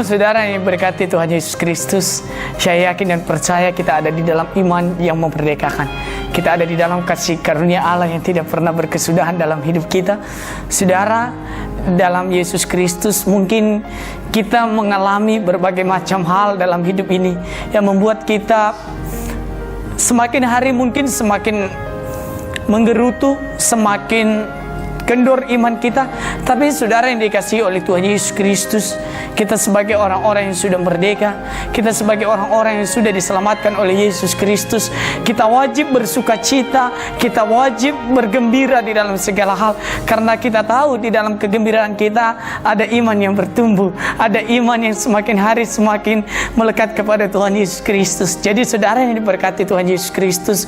saudara yang berkati Tuhan Yesus Kristus, saya yakin dan percaya kita ada di dalam iman yang memerdekakan. Kita ada di dalam kasih karunia Allah yang tidak pernah berkesudahan dalam hidup kita. Saudara, dalam Yesus Kristus mungkin kita mengalami berbagai macam hal dalam hidup ini yang membuat kita semakin hari mungkin semakin menggerutu, semakin kendor iman kita. Tapi saudara yang dikasihi oleh Tuhan Yesus Kristus, kita sebagai orang-orang yang sudah merdeka, kita sebagai orang-orang yang sudah diselamatkan oleh Yesus Kristus, kita wajib bersuka cita, kita wajib bergembira di dalam segala hal. Karena kita tahu di dalam kegembiraan kita ada iman yang bertumbuh, ada iman yang semakin hari semakin melekat kepada Tuhan Yesus Kristus. Jadi saudara yang diberkati Tuhan Yesus Kristus,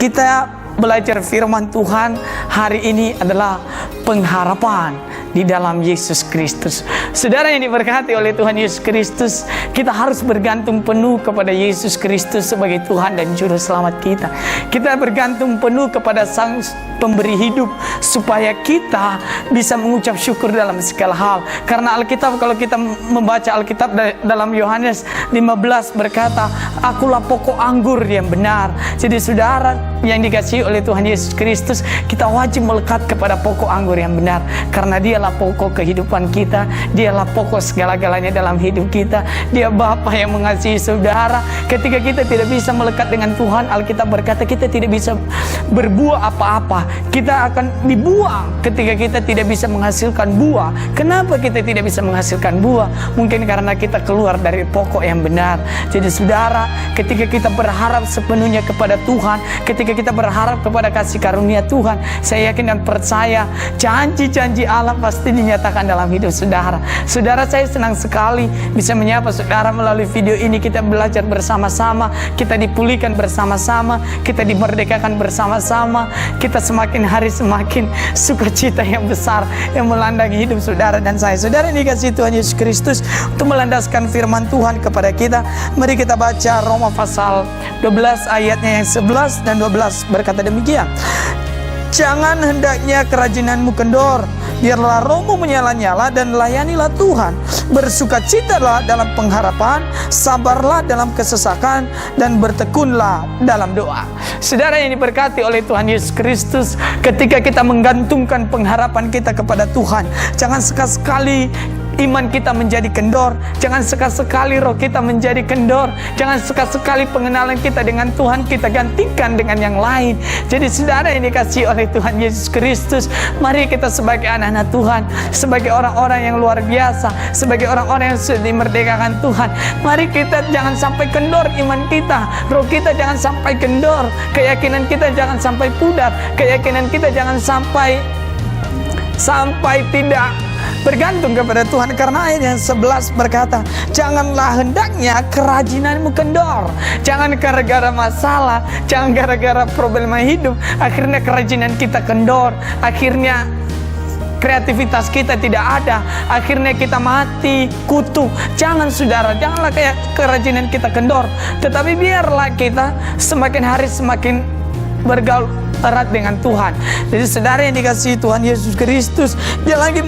kita belajar firman Tuhan hari ini adalah pengharapan di dalam Yesus Kristus. Saudara yang diberkati oleh Tuhan Yesus Kristus, kita harus bergantung penuh kepada Yesus Kristus sebagai Tuhan dan Juru Selamat kita. Kita bergantung penuh kepada Sang Pemberi hidup supaya kita bisa mengucap syukur dalam segala hal. Karena Alkitab, kalau kita membaca Alkitab dalam Yohanes 15 berkata, akulah pokok anggur yang benar. Jadi saudara yang dikasihi oleh Tuhan Yesus Kristus, kita wajib melekat kepada pokok anggur yang benar. Karena dialah pokok kehidupan kita, dialah pokok segala-galanya dalam hidup kita. Dia Bapa yang mengasihi saudara. Ketika kita tidak bisa melekat dengan Tuhan, Alkitab berkata kita tidak bisa berbuah apa-apa. Kita akan dibuang ketika kita tidak bisa menghasilkan buah. Kenapa kita tidak bisa menghasilkan buah? Mungkin karena kita keluar dari pokok yang benar. Jadi saudara, ketika kita berharap sepenuhnya kepada Tuhan, ketika kita berharap kepada kasih karunia Tuhan, saya yakin dan percaya janji-janji Allah pasti dinyatakan dalam hidup saudara. Saudara, saya senang sekali bisa menyapa saudara melalui video ini. Kita belajar bersama-sama, kita dipulihkan bersama-sama, kita dimerdekakan bersama-sama. Kita semakin hari semakin sukacita yang besar yang melandasi hidup saudara dan saya. Saudara yang dikasihi Tuhan Yesus Kristus, untuk melandaskan firman Tuhan kepada kita, mari kita baca Roma pasal 12 ayatnya yang 11 dan 12 berkata demikian. Jangan hendaknya kerajinanmu kendor, biarlah rohmu menyala-nyala dan layanilah Tuhan. Bersukacitalah dalam pengharapan, sabarlah dalam kesesakan, dan bertekunlah dalam doa. Saudara yang diberkati oleh Tuhan Yesus Kristus, ketika kita menggantungkan pengharapan kita kepada Tuhan, jangan sekali-sekali iman kita menjadi kendor. Jangan sekali-sekali roh kita menjadi kendor. Jangan sekali-sekali pengenalan kita dengan Tuhan kita gantikan dengan yang lain. Jadi saudara yang dikasihi oleh Tuhan Yesus Kristus, mari kita sebagai anak-anak Tuhan, sebagai orang-orang yang luar biasa, sebagai orang-orang yang sudah dimerdekakan Tuhan, mari kita jangan sampai kendor iman kita, roh kita jangan sampai kendor, keyakinan kita jangan sampai pudar, keyakinan kita jangan sampai tidak bergantung kepada Tuhan. Karena ayat yang 11 berkata, janganlah hendaknya kerajinanmu kendor. Jangan gara-gara masalah, jangan gara-gara problema hidup akhirnya kerajinan kita kendor, akhirnya kreativitas kita tidak ada, akhirnya kita mati kutu. Jangan saudara, janganlah kayak kerajinan kita kendor, tetapi biarlah kita semakin hari semakin bergaul erat dengan Tuhan. Jadi saudara yang dikasihi Tuhan Yesus Kristus, dia lagi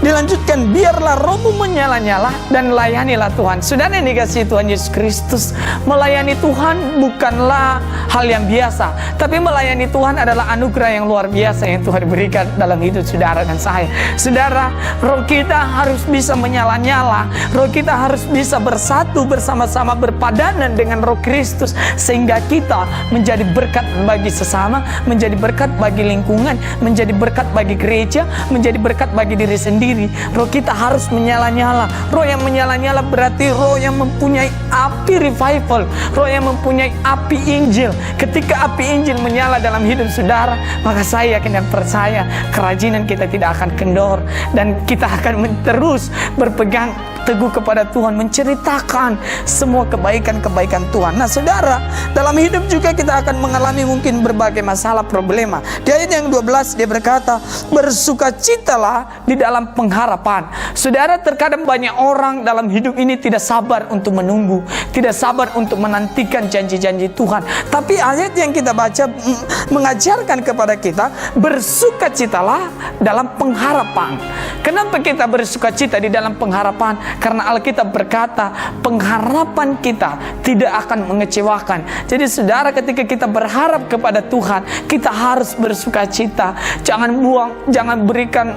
dilanjutkan, biarlah rohmu menyala-nyala dan layanilah Tuhan. Saudara yang dikasihi Tuhan Yesus Kristus, melayani Tuhan bukanlah hal yang biasa, tapi melayani Tuhan adalah anugerah yang luar biasa yang Tuhan berikan dalam hidup saudara dan saya. Saudara, roh kita harus bisa menyala-nyala, roh kita harus bisa bersatu bersama-sama, berpadanan dengan roh Kristus, sehingga kita menjadi berkat bagi sesama, menjadi berkat bagi lingkungan, menjadi berkat bagi gereja, menjadi berkat bagi diri sendiri. Roh kita harus menyala-nyala. Roh yang menyala-nyala berarti roh yang mempunyai api revival, roh yang mempunyai api Injil. Ketika api Injil menyala dalam hidup saudara, maka saya yakin dan percaya kerajinan kita tidak akan kendor, dan kita akan terus berpegang teguh kepada Tuhan, menceritakan semua kebaikan-kebaikan Tuhan. Nah saudara, dalam hidup juga kita akan mengalami mungkin berbagai masalah, problema. Di ayat yang 12 dia berkata, bersukacitalah di dalam pengharapan. Saudara, terkadang banyak orang dalam hidup ini tidak sabar untuk menunggu, tidak sabar untuk menantikan janji-janji Tuhan. Tapi ayat yang kita baca mengajarkan kepada kita, bersukacitalah dalam pengharapan. Kenapa kita bersukacita di dalam pengharapan? Karena Alkitab berkata, pengharapan kita tidak akan mengecewakan. Jadi saudara, ketika kita berharap kepada Tuhan, kita harus bersukacita. Jangan berikan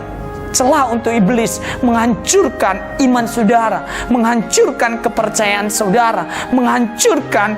celah untuk iblis menghancurkan iman saudara, menghancurkan kepercayaan saudara, menghancurkan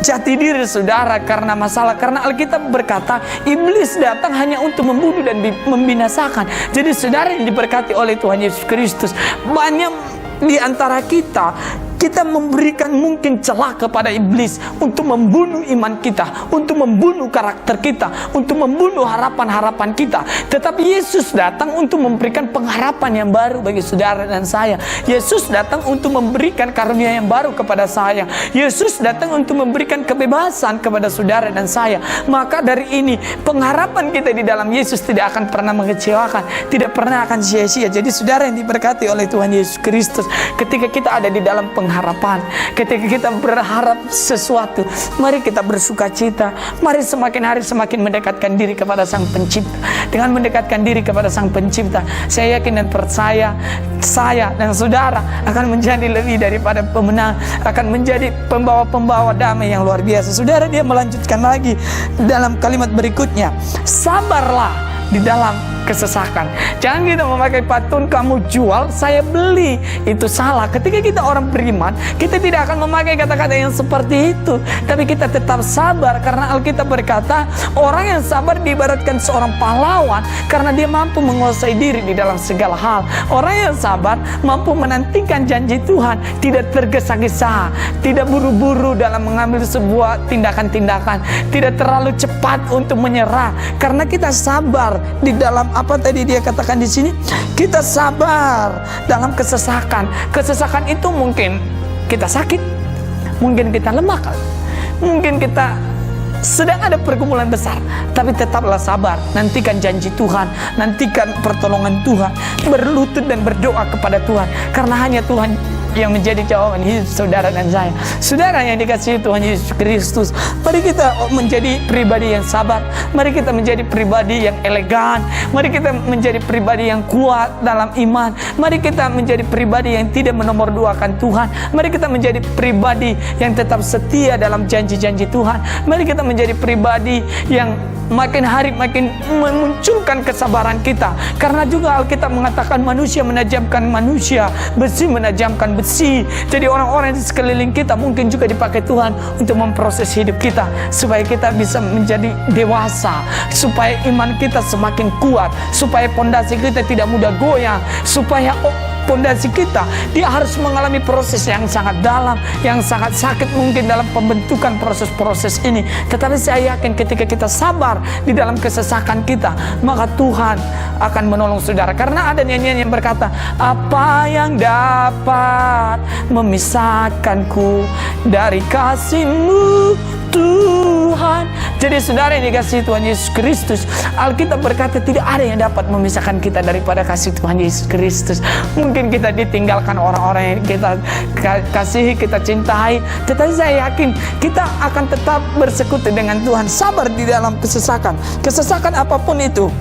jati diri saudara karena masalah. Karena Alkitab berkata, iblis datang hanya untuk membunuh dan membinasakan. Jadi saudara yang diberkati oleh Tuhan Yesus Kristus, banyak di antara kita memberikan mungkin celah kepada iblis untuk membunuh iman kita, untuk membunuh karakter kita, untuk membunuh harapan-harapan kita. Tetapi Yesus datang untuk memberikan pengharapan yang baru bagi saudara dan saya. Yesus datang untuk memberikan karunia yang baru kepada saya. Yesus datang untuk memberikan kebebasan kepada saudara dan saya. Maka dari ini, pengharapan kita di dalam Yesus tidak akan pernah mengecewakan, tidak pernah akan sia-sia. Jadi saudara yang diberkati oleh Tuhan Yesus Kristus, ketika kita ada di dalam pengharapan, ketika kita berharap sesuatu, mari kita bersukacita. Mari semakin hari semakin mendekatkan diri kepada Sang Pencipta. Dengan mendekatkan diri kepada Sang Pencipta, saya yakin dan percaya, saya dan saudara akan menjadi lebih daripada pemenang, akan menjadi pembawa-pembawa damai yang luar biasa. Saudara, dia melanjutkan lagi dalam kalimat berikutnya, sabarlah di dalam kesesakan. Jangan kita memakai patun kamu jual, saya beli. Itu salah. Ketika kita orang beriman, kita tidak akan memakai kata-kata yang seperti itu. Tapi kita tetap sabar, karena Alkitab berkata, orang yang sabar diibaratkan seorang pahlawan karena dia mampu menguasai diri di dalam segala hal. Orang yang sabar mampu menantikan janji Tuhan, tidak tergesa-gesa, tidak buru-buru dalam mengambil sebuah tindakan-tindakan, tidak terlalu cepat untuk menyerah, karena kita sabar di dalam apa tadi dia katakan di sini? Kita sabar dalam kesesakan. Kesesakan itu mungkin kita sakit, mungkin kita lemah, mungkin kita sedang ada pergumulan besar, tapi tetaplah sabar. Nantikan janji Tuhan, nantikan pertolongan Tuhan, berlutut dan berdoa kepada Tuhan, karena hanya Tuhan yang menjadi jawaban hidup saudara dan saya. Saudara yang dikasihi Tuhan Yesus Kristus, mari kita menjadi pribadi yang sabar, mari kita menjadi pribadi yang elegan, mari kita menjadi pribadi yang kuat dalam iman, mari kita menjadi pribadi yang tidak menomorduakan Tuhan, mari kita menjadi pribadi yang tetap setia dalam janji-janji Tuhan, mari kita menjadi pribadi yang makin hari makin memunculkan kesabaran kita. Karena juga Alkitab mengatakan manusia menajamkan manusia, besi menajamkan besi. Jadi orang-orang di sekeliling kita mungkin juga dipakai Tuhan untuk memproses hidup kita, supaya kita bisa menjadi dewasa, supaya iman kita semakin kuat, supaya pondasi kita tidak mudah goyang, supaya pondasi kita dia harus mengalami proses yang sangat dalam, yang sangat sakit mungkin dalam pembentukan proses-proses ini. Tetapi saya yakin ketika kita sabar di dalam kesesakan kita, maka Tuhan akan menolong saudara. Karena ada nyanyian yang berkata, apa yang dapat memisahkanku dari kasih-Mu Tuhan. Jadi saudara yang dikasihi Tuhan Yesus Kristus, Alkitab berkata tidak ada yang dapat memisahkan kita daripada kasih Tuhan Yesus Kristus. Mungkin kita ditinggalkan orang-orang yang kita kasihi, kita cintai, tetapi saya yakin kita akan tetap bersekutu dengan Tuhan. Sabar di dalam kesesakan. Kesesakan apapun itu,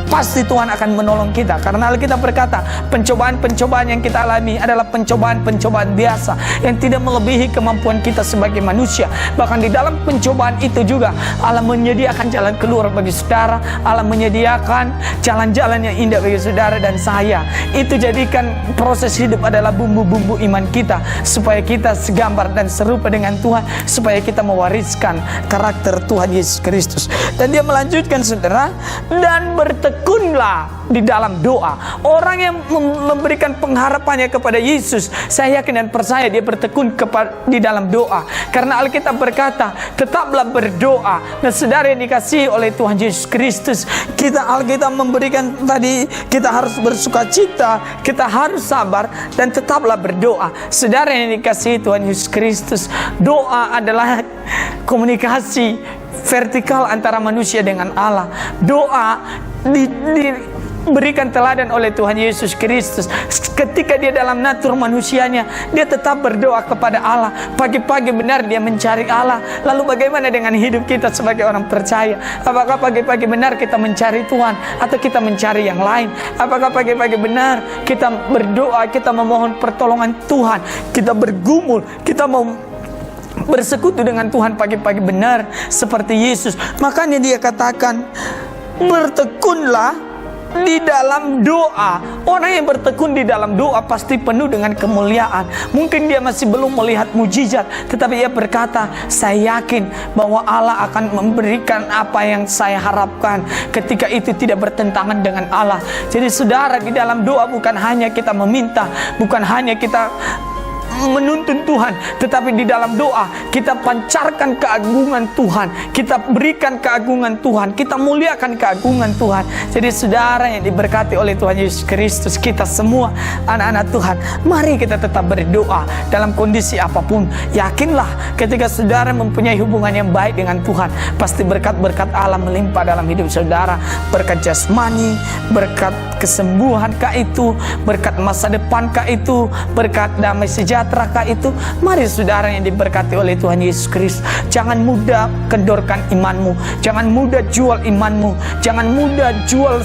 pasti Tuhan akan menolong kita. Karena Alkitab berkata, pencobaan-pencobaan yang kita alami adalah pencobaan-pencobaan biasa yang tidak melebihi kemampuan kita sebagai manusia. Bahkan di dalam pencobaan itu juga Allah menyediakan jalan keluar bagi saudara. Allah menyediakan jalan-jalan yang indah bagi saudara dan saya. Itu jadikan proses hidup adalah bumbu-bumbu iman kita, supaya kita segambar dan serupa dengan Tuhan, supaya kita mewariskan karakter Tuhan Yesus Kristus. Dan dia melanjutkan saudara, dan bertekunlah di dalam doa. Orang yang memberikan pengharapannya kepada Yesus, saya yakin dan percaya dia bertekun di dalam doa. Karena Alkitab berkata, tetaplah berdoa. Dan saudara yang dikasihi oleh Tuhan Yesus Kristus, Alkitab memberikan tadi, kita harus bersukacita, kita harus sabar, dan tetaplah berdoa. Saudara yang dikasihi Tuhan Yesus Kristus, doa adalah komunikasi vertikal antara manusia dengan Allah. Doa berikan teladan oleh Tuhan Yesus Kristus. Ketika dia dalam natur manusianya, dia tetap berdoa kepada Allah. Pagi-pagi benar dia mencari Allah. Lalu bagaimana dengan hidup kita sebagai orang percaya? Apakah pagi-pagi benar kita mencari Tuhan atau kita mencari yang lain? Apakah pagi-pagi benar kita berdoa, kita memohon pertolongan Tuhan, kita bergumul, kita mau bersekutu dengan Tuhan pagi-pagi benar seperti Yesus? Makanya dia katakan, bertekunlah di dalam doa. Orang yang bertekun di dalam doa pasti penuh dengan kemuliaan. Mungkin dia masih belum melihat mujizat, tetapi ia berkata, saya yakin bahwa Allah akan memberikan apa yang saya harapkan ketika itu tidak bertentangan dengan Allah. Jadi saudara, di dalam doa bukan hanya kita meminta, bukan hanya kita menuntun Tuhan, tetapi di dalam doa kita pancarkan keagungan Tuhan, kita berikan keagungan Tuhan, kita muliakan keagungan Tuhan. Jadi saudara yang diberkati oleh Tuhan Yesus Kristus, kita semua anak-anak Tuhan, mari kita tetap berdoa dalam kondisi apapun. Yakinlah ketika saudara mempunyai hubungan yang baik dengan Tuhan, pasti berkat-berkat Allah melimpah dalam hidup saudara. Berkat jasmani, berkat kesembuhan kah itu, berkat masa depan kah itu, berkat damai sejahtera kah itu. Mari saudara yang diberkati oleh Tuhan Yesus Kristus, jangan mudah kendorkan imanmu, jangan mudah jual imanmu, jangan mudah jual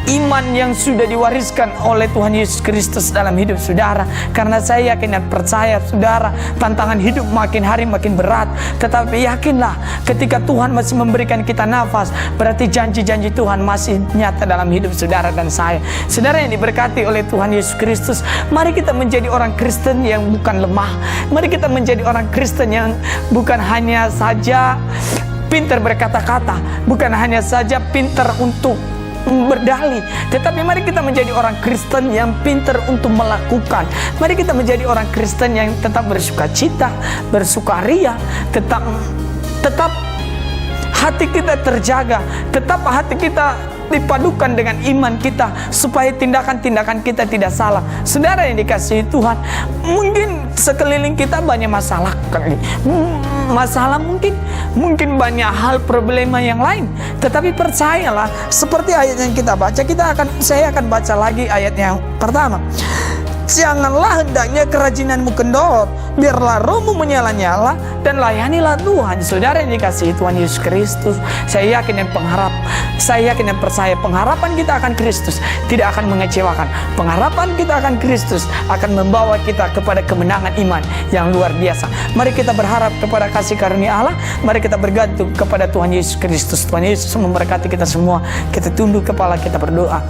iman yang sudah diwariskan oleh Tuhan Yesus Kristus dalam hidup saudara. Karena saya yakin dan percaya saudara, tantangan hidup makin hari makin berat, tetapi yakinlah ketika Tuhan masih memberikan kita nafas, berarti janji-janji Tuhan masih nyata dalam hidup saudara dan saya. Saudara yang diberkati oleh Tuhan Yesus Kristus, mari kita menjadi orang Kristen yang bukan lemah. Mari kita menjadi orang Kristen yang bukan hanya saja pintar berkata-kata, bukan hanya saja pintar untuk berdalih, tetapi mari kita menjadi orang Kristen yang pintar untuk melakukan. Mari kita menjadi orang Kristen yang tetap bersukacita, bersukaria, tetap hati kita terjaga, tetap hati kita dipadukan dengan iman kita, supaya tindakan-tindakan kita tidak salah. Saudara yang dikasihi Tuhan, mungkin sekeliling kita banyak masalah kali, mungkin banyak hal problema yang lain, tetapi percayalah, seperti ayat yang kita baca, saya akan baca lagi ayat yang pertama. Janganlah hendaknya kerajinanmu kendor, biarlah rohmu menyala-nyala dan layanilah Tuhan. Saudara yang dikasihi Tuhan Yesus Kristus, saya yakin dan percaya pengharapan kita akan Kristus tidak akan mengecewakan. Pengharapan kita akan Kristus akan membawa kita kepada kemenangan iman yang luar biasa. Mari kita berharap kepada kasih karunia Allah, mari kita bergantung kepada Tuhan Yesus Kristus. Tuhan Yesus memberkati kita semua. Kita tunduk kepala, kita berdoa.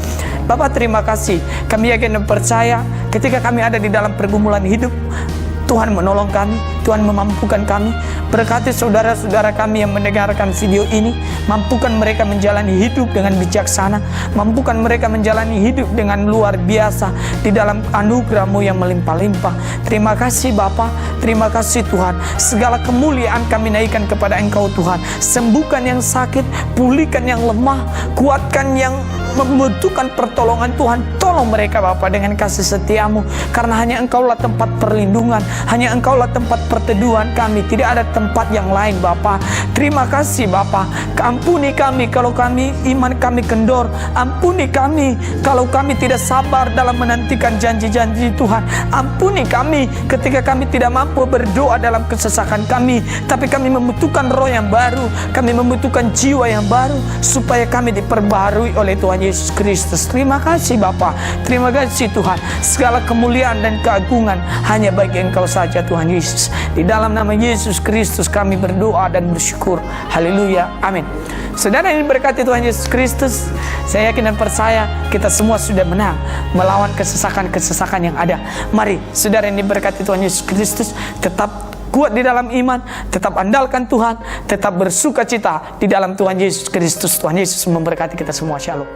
Bapa, terima kasih, kami yakin dan percaya ketika kami ada di dalam pergumulan hidup, Tuhan menolong kami, Tuhan memampukan kami. Berkati saudara-saudara kami yang mendengarkan video ini, mampukan mereka menjalani hidup dengan bijaksana, mampukan mereka menjalani hidup dengan luar biasa di dalam anugerah-Mu yang melimpah-limpah. Terima kasih Bapa, terima kasih Tuhan. Segala kemuliaan kami naikkan kepada Engkau Tuhan. Sembuhkan yang sakit, pulihkan yang lemah, kuatkan yang membutuhkan pertolongan Tuhan. Tolong mereka Bapa dengan kasih setia-Mu, karena hanya Engkaulah tempat perlindungan, hanya Engkaulah tempat perteduhan kami, tidak ada tempat yang lain Bapa. Terima kasih Bapa. Ampuni kami kalau iman kami kendor, ampuni kami kalau kami tidak sabar dalam menantikan janji-janji Tuhan. Ampuni kami ketika kami tidak mampu berdoa dalam kesesakan kami, tapi kami membutuhkan roh yang baru, kami membutuhkan jiwa yang baru, supaya kami diperbaharui oleh Tuhan Yesus Kristus. Terima kasih Bapa, terima kasih Tuhan. Segala kemuliaan dan keagungan hanya bagi Engkau saja Tuhan Yesus. Di dalam nama Yesus Kristus kami berdoa dan bersyukur. Haleluya, amin. Saudara yang diberkati Tuhan Yesus Kristus, saya yakin dan percaya kita semua sudah menang melawan kesesakan-kesesakan yang ada. Mari saudara yang diberkati Tuhan Yesus Kristus, tetap kuat di dalam iman, tetap andalkan Tuhan, tetap bersukacita di dalam Tuhan Yesus Kristus. Tuhan Yesus memberkati kita semua. Shalom.